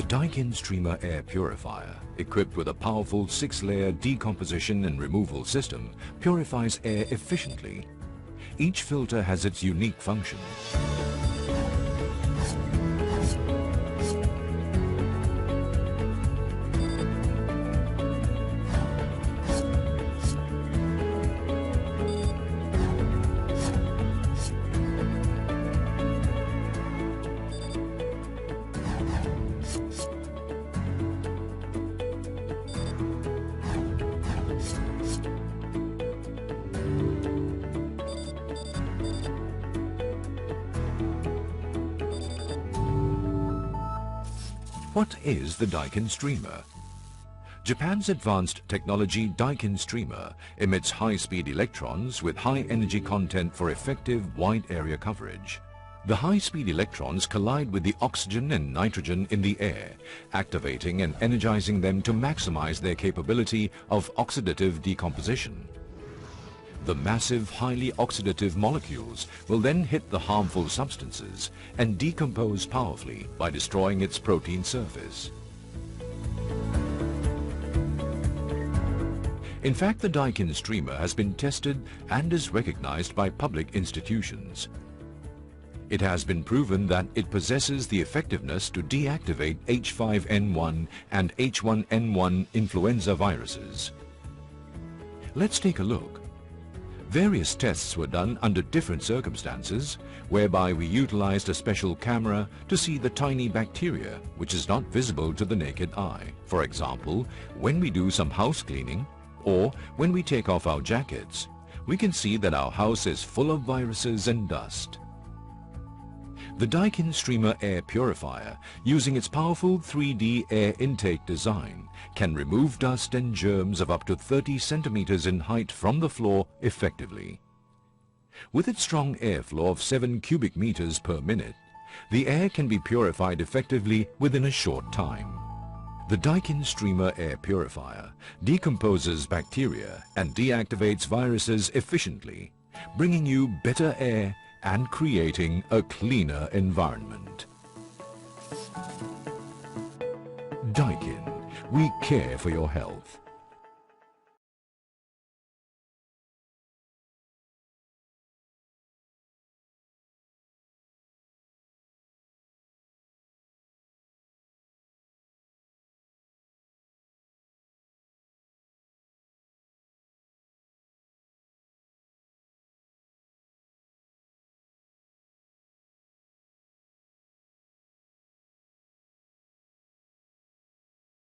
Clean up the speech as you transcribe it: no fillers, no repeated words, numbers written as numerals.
Daikin Streamer Air Purifier, equipped with a powerful 6-layer decomposition and removal system, purifies air efficiently. Each filter has its unique function. What is the Daikin Streamer? Japan's advanced technology Daikin Streamer emits high-speed electrons with high energy content for effective wide area coverage. The high-speed electrons collide with the oxygen and nitrogen in the air, activating and energizing them to maximize their capability of oxidative decomposition. The massive, highly oxidative molecules will then hit the harmful substances and decompose powerfully by destroying its protein surface. In fact, the Daikin Streamer has been tested and is recognized by public institutions. It has been proven that it possesses the effectiveness to deactivate H5N1 and H1N1 influenza viruses. Let's take a look. Various tests were done under different circumstances, whereby we utilized a special camera to see the tiny bacteria which is not visible to the naked eye. For example, when we do some house cleaning or when we take off our jackets, we can see that our house is full of viruses and dust. The Daikin Streamer Air Purifier, using its powerful 3D air intake design, can remove dust and germs of up to 30 centimeters in height from the floor effectively. With its strong airflow of 7 cubic meters per minute, the air can be purified effectively within a short time. The Daikin Streamer Air Purifier decomposes bacteria and deactivates viruses efficiently, bringing you better air and creating a cleaner environment. Daikin, we care for your health.